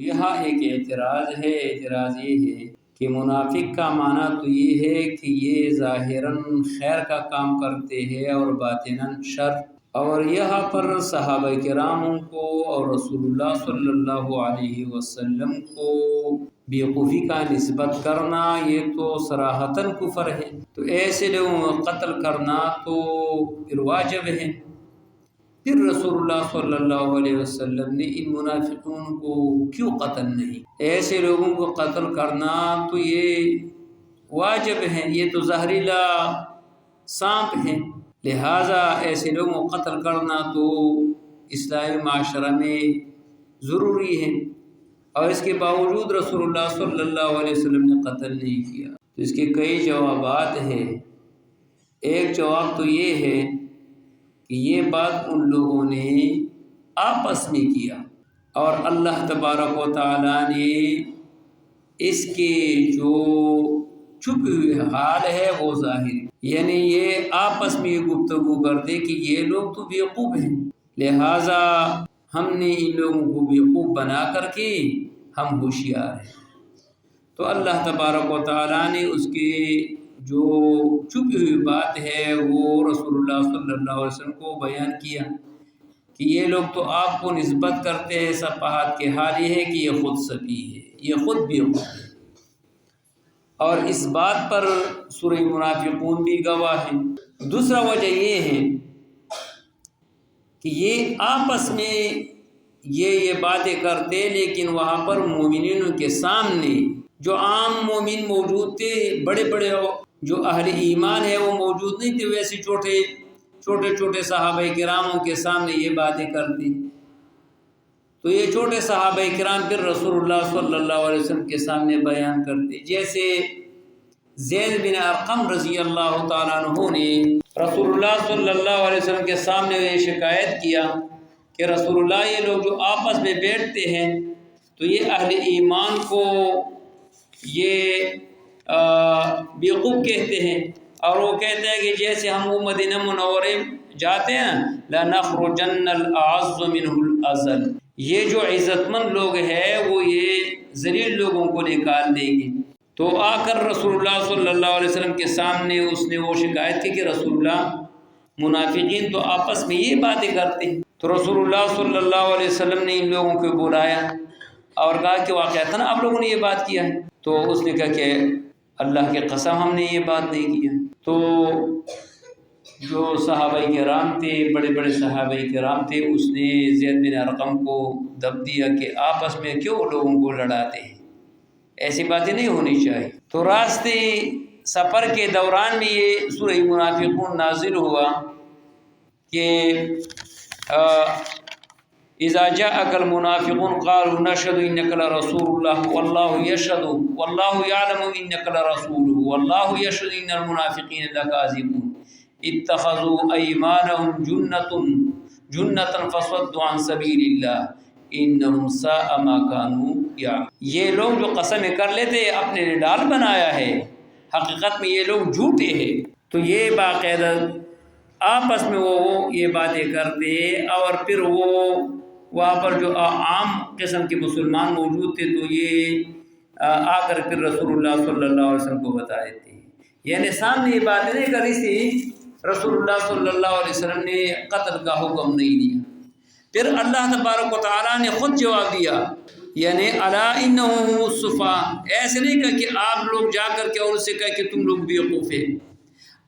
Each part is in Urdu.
یہاں ایک اعتراض ہے، اعتراض یہ ہے کہ منافق کا معنی تو یہ ہے کہ یہ ظاہراً خیر کا کام کرتے ہیں اور باطناً شر، اور یہاں پر صحابہ کرام کو اور رسول اللہ صلی اللہ علیہ وسلم کو بیوقوفی کا نسبت کرنا یہ تو صراحتاً کفر ہے، تو ایسے لوگوں کو قتل کرنا تو پھر واجب ہے۔ پھر رسول اللہ صلی اللہ علیہ وسلم نے ان منافقون کو کیوں قتل نہیں؟ ایسے لوگوں کو قتل کرنا تو یہ واجب ہے، یہ تو زہریلا سانپ ہے، لہٰذا ایسے لوگوں کو قتل کرنا تو اسلامی معاشرہ میں ضروری ہے، اور اس کے باوجود رسول اللہ صلی اللہ علیہ وسلم نے قتل نہیں کیا۔ تو اس کے کئی جوابات ہیں۔ ایک جواب تو یہ ہے کہ یہ بات ان لوگوں نے آپس میں کیا، اور اللہ تبارک و تعالیٰ نے اس کے جو چھپی ہوئی حال ہے وہ ظاہر، یعنی یہ آپس میں یہ گفتگو کرتے کہ یہ لوگ تو بیوقوف ہیں، لہٰذا ہم نے ان لوگوں کو بیوقوف بنا کر کے ہم ہوشیار ہیں۔ تو اللہ تبارک و تعالیٰ نے اس کے جو چھپی ہوئی بات ہے وہ رسول اللہ صلی اللہ علیہ وسلم کو بیان کیا کہ یہ لوگ تو آپ کو نسبت کرتے ہیں سفاہت کے، حال یہ ہے کہ یہ خود سفیہ ہے، یہ خود بیوقوف ہے، اور اس بات پر سورہ منافقون بھی گواہ ہے۔ دوسرا وجہ یہ ہے کہ یہ آپس میں یہ باتیں کرتے، لیکن وہاں پر مومنین کے سامنے جو عام مومن موجود تھے، بڑے بڑے جو اہل ایمان ہے وہ موجود نہیں تھے، ویسے چھوٹے چھوٹے صحابہ کراموں کے سامنے یہ باتیں کرتے، تو یہ چھوٹے صحابہ کرام پھر رسول اللہ صلی اللہ علیہ وسلم کے سامنے بیان کرتے۔ جیسے زید بن ارقم رضی اللہ تعالیٰ عنہ نے رسول اللہ صلی اللہ علیہ وسلم کے سامنے یہ شکایت کیا کہ رسول اللہ یہ لوگ جو آپس میں بیٹھتے ہیں تو یہ اہل ایمان کو یہ بیوقوف کہتے ہیں، اور وہ کہتے ہیں کہ جیسے ہم وہ مدینہ منورے جاتے ہیں لَنَخْرُجَنَّ الْأَعَزُّ مِنْهُ الْأَذَلُ، یہ جو عزت مند لوگ ہیں وہ یہ ذلیل لوگوں کو نکال دیں گے۔ تو آ کر رسول اللہ صلی اللہ علیہ وسلم کے سامنے اس نے وہ شکایت کی کہ رسول اللہ منافقین تو آپس میں یہ باتیں کرتے ہیں، تو رسول اللہ صلی اللہ علیہ وسلم نے ان لوگوں کو بلایا اور کہا کہ واقعتاً آپ لوگوں نے یہ بات کیا ہے؟ تو اس نے کہا کہ اللہ کی قسم ہم نے یہ بات نہیں کی ہے۔ تو جو صحابہ کرام تھے، بڑے بڑے صحابہ کرام تھے، اس نے زید بن ارقم کو دب دیا کہ آپس میں کیوں لوگوں کو لڑاتے ہیں، ایسی باتیں نہیں ہونی چاہیے۔ تو راستے سفر کے دوران میں یہ سورہ منافقون نازل ہوا کہ اذا جاءك المنافقون قالوا نشهد انك لرسول الله والله يشهد والله يعلم انك لرسوله والله يشهد ان المنافقين لكاذبون اتخذوا ايمانهم جنة فصدوا عن سبيل الله انهم ساء ما كانوا يعملون۔ یہ لوگ جو قسمیں کر لیتے اپنے لیے ڈال بنایا ہے، حقیقت میں یہ لوگ جھوٹے ہیں۔ تو یہ باقاعدہ آپس میں وہ یہ باتیں کرتے، اور پھر وہ وہاں پر جو عام قسم کے مسلمان موجود تھے تو یہ آ کر پھر رسول اللہ صلی اللہ علیہ وسلم کو بتا دیتے ہیں، یعنی سامنے یہ باتیں نہیں کری تھی، رسول اللہ صلی اللہ علیہ وسلم نے قتل کا حکم نہیں دیا۔ پھر اللہ تبارک و تعالیٰ نے خود جواب دیا، یعنی الا انہم هم الصفاة، ایسے نہیں کہا کہ آپ لوگ جا کر کے اور اس سے کہا کہ تم لوگ بیوقوف ہیں،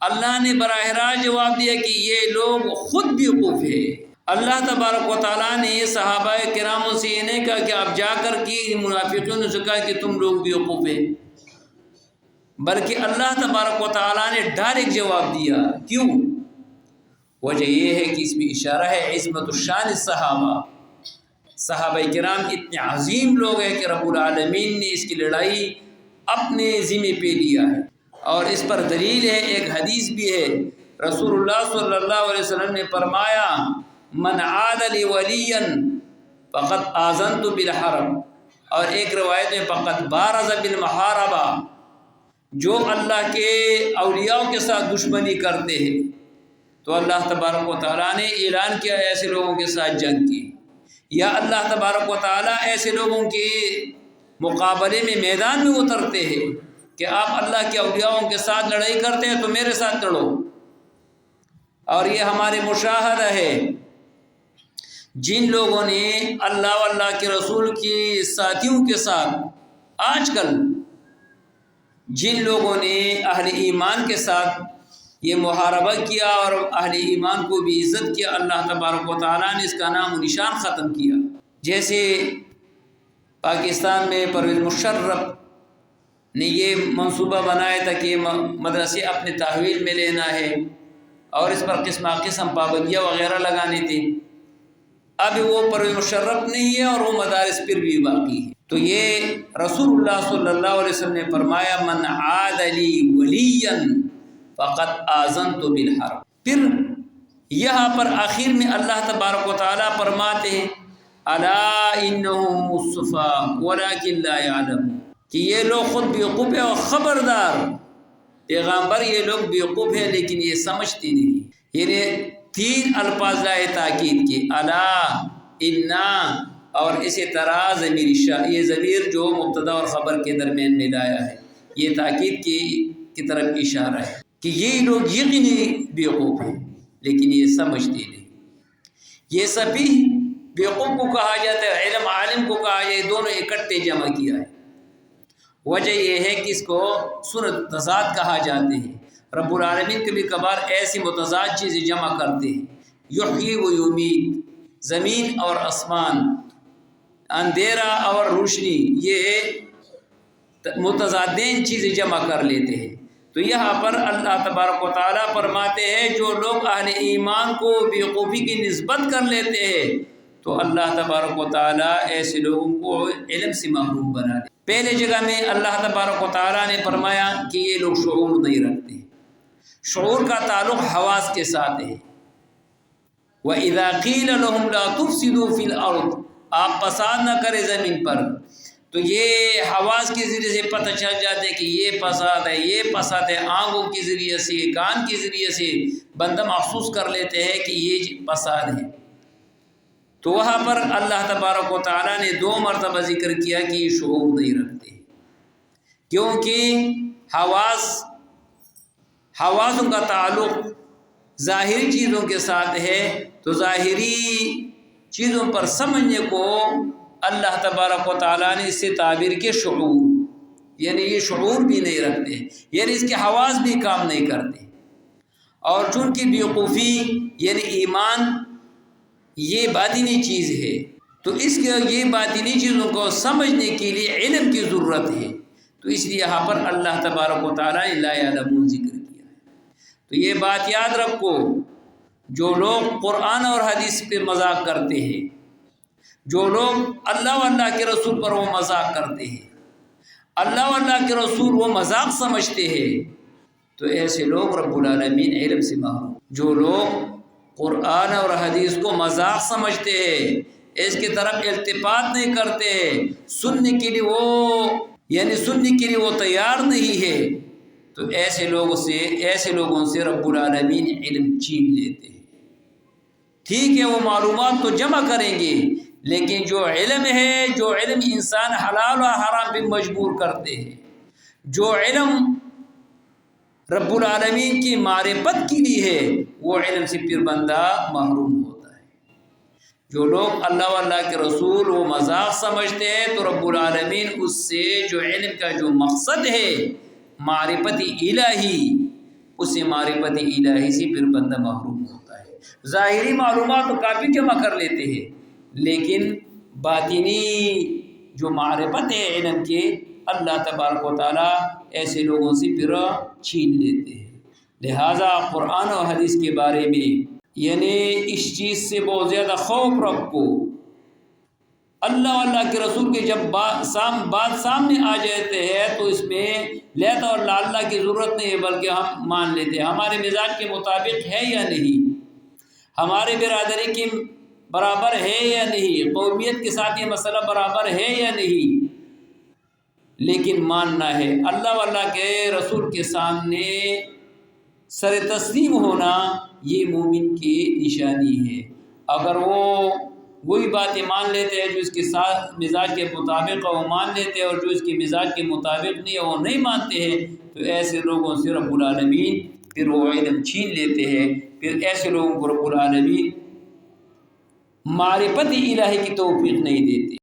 اللہ نے براہ راست جواب دیا کہ یہ لوگ خود بیوقوف ہیں۔ اللہ تبارک و تعالیٰ نے صحابہ کراموں سے یہ نہیں کہا کہ آپ جا کر کے منافقین سے کہا کہ تم لوگ بیوقوف ہیں، بلکہ اللہ تبارک و تعالیٰ نے ڈائریکٹ جواب دیا۔ کیوں؟ وجہ یہ ہے کہ اس میں اشارہ ہے عظمت الشان صحابہ کرام اتنے عظیم لوگ ہیں کہ رب العالمین نے اس کی لڑائی اپنے ذمہ پہ لیا ہے، اور اس پر دلیل ہے، ایک حدیث بھی ہے، رسول اللہ صلی اللہ علیہ وسلم نے فرمایا من عاد لی ولیا فقد آذنت بالحرب، اور ایک روایت میں فقد بارز بالمحاربہ، جو اللہ کے اولیاء کے ساتھ دشمنی کرتے ہیں تو اللہ تبارک و تعالیٰ نے اعلان کیا ایسے لوگوں کے ساتھ جنگ کی، یا اللہ تبارک و تعالیٰ ایسے لوگوں کے مقابلے میں میدان میں اترتے ہیں کہ آپ اللہ کے اولیاءوں کے ساتھ لڑائی کرتے ہیں تو میرے ساتھ لڑو. اور یہ ہمارے مشاہدہ ہے جن لوگوں نے اللہ و اللہ کے رسول کی ساتھیوں کے ساتھ آج کل جن لوگوں نے اہل ایمان کے ساتھ یہ محاربہ کیا اور اہل ایمان کو بھی عزت کیا، اللہ تبارک و تعالیٰ نے اس کا نام و نشان ختم کیا. جیسے پاکستان میں پرویز مشرف نے یہ منصوبہ بنایا تھا کہ مدرسے اپنے تحویل میں لینا ہے اور اس پر قسم قسم پابندیاں وغیرہ لگانی تھی. اب وہ پرویز مشرف نہیں ہے اور وہ مدارس پھر بھی باقی ہے. تو یہ رسول اللہ صلی اللہ علیہ وسلم نے فرمایا من عاد لی ولیا فقد آذنت بالحرب. پھر یہاں پر آخر میں اللہ تبارک و تعالیٰ فرماتے ہیں الا انہم الصفا ولکن لا یعلم، کہ یہ لوگ خود بیوقوف ہیں اور خبردار پیغمبر یہ لوگ بیوقوف ہیں لیکن یہ سمجھتے نہیں. یعنی 3 الفاظ لائے تاکید کے، الا، انا اور اسی طرح ضمیر شاہ، یہ ضمیر جو مبتدا اور خبر کے درمیان میں لایا ہے یہ تاکید کی طرف اشارہ ہے کہ یہ لوگ یقینی بیوقوف ہیں لیکن یہ سمجھتے نہیں. یہ سبھی بیوقوف کو کہا جاتا ہے، علم عالم کو کہا جائے، دونوں اکٹھے جمع کیا ہے. وجہ یہ ہے کہ اس کو صورت تضاد کہا جاتے ہیں. رب العالمین کبھی کبھار ایسی متضاد چیزیں جمع کرتے ہیں، یحیی و یمیت، زمین اور آسمان، اندھیرا اور روشنی، یہ متضادین چیزیں جمع کر لیتے ہیں. تو یہاں پر اللہ تبارک و تعالیٰ فرماتے ہیں جو لوگ اہل ایمان کو بیوقوفی کی نسبت کر لیتے ہیں تو اللہ تبارک و تعالیٰ ایسے لوگوں کو علم سے محروم بنا دے. پہلے جگہ میں اللہ تبارک و تعالیٰ نے فرمایا کہ یہ لوگ شعور نہیں رکھتے. شعور کا تعلق حواس کے ساتھ ہے. وَإِذَا قِيلَ لَهُمْ لَا تُفْسِدُوا فِي الْأَرْضِ، آپ فساد نہ کرے زمین پر، تو یہ حواس کے ذریعے سے پتہ چل جاتے کہ یہ فساد ہے، یہ فساد ہے. آنکھوں کے ذریعے سے، کان کے ذریعے سے بندہ محسوس کر لیتے ہیں کہ یہ فساد ہے. تو وہاں پر اللہ تبارک و تعالیٰ نے 2 مرتبہ ذکر کیا کہ یہ شعور نہیں رکھتے، کیونکہ حواسوں کا تعلق ظاہری چیزوں کے ساتھ ہے. تو ظاہری چیزوں پر سمجھنے کو اللہ تبارک و تعالیٰ نے اس سے تعبیر کے شعور، یعنی یہ شعور بھی نہیں رکھتے، یعنی اس کے حواس بھی کام نہیں کرتے. اور چونکہ بیوقوفی یعنی ایمان یہ باطنی چیز ہے تو اس کے یہ باطنی چیزوں کو سمجھنے کے لیے علم کی ضرورت ہے. تو اس لیے یہاں پر اللہ تبارک و تعالیٰ نے لا یعلمون ذکر کیا ہے. تو یہ بات یاد رکھو، جو لوگ قرآن اور حدیث پہ مذاق کرتے ہیں، جو لوگ اللہ و اللہ کے رسول پر وہ مذاق کرتے ہیں، اللہ و اللہ کے رسول وہ مذاق سمجھتے ہیں، تو ایسے لوگ رب العالمین علم سے محروم. جو لوگ قرآن اور حدیث کو مذاق سمجھتے ہیں، اس کی طرف التفات نہیں کرتے، سننے کے لیے وہ تیار نہیں ہے، تو ایسے لوگوں سے رب العالمین علم چھین لیتے ہیں. ٹھیک ہے وہ معلومات تو جمع کریں گے لیکن جو علم ہے، جو علم انسان حلال و حرام پہ مجبور کرتے ہیں، جو علم رب العالمین کی معرفت کے لیے ہے، وہ علم سے پھر بندہ محروم ہوتا ہے. جو لوگ اللہ و اللہ کے رسول وہ مذاق سمجھتے ہیں تو رب العالمین اس سے جو علم کا جو مقصد ہے معرفت الہی، اسے معرفت الہی سے پھر بندہ محروم ہوتا ہے. ظاہری معلومات تو کافی جمع کر لیتے ہیں لیکن باطنی جو معرفت ہے علم کے، اللہ تبارک و تعالیٰ ایسے لوگوں سے پھر چھین لیتے ہیں. لہٰذا قرآن و حدیث کے بارے میں یعنی اس چیز سے بہت زیادہ خوف رکھو. اللہ و اللہ کے رسول کے جب بات سامنے آ جاتے ہیں تو اس میں لیتا اور اللہ کی ضرورت نہیں ہے بلکہ ہم مان لیتے ہیں ہمارے مزاج کے مطابق ہے یا نہیں، ہمارے برادری کے برابر ہے یا نہیں، قومیت کے ساتھ یہ مسئلہ برابر ہے یا نہیں، لیکن ماننا ہے. اللہ و اللہ کے رسول کے سامنے سر تسلیم ہونا یہ مومن کی نشانی ہے. اگر وہ وہی باتیں مان لیتے ہیں جو اس کے ساتھ مزاج کے مطابق وہ مان لیتے ہیں، اور جو اس کی مزاج کے مطابق نہیں ہے وہ نہیں مانتے ہیں۔ تو ایسے لوگوں سے رب العالمین پھر وہ علم چھین لیتے ہیں، پھر ایسے لوگوں کو رب العالمین معرفت الہی کی توفیق نہیں دیتے۔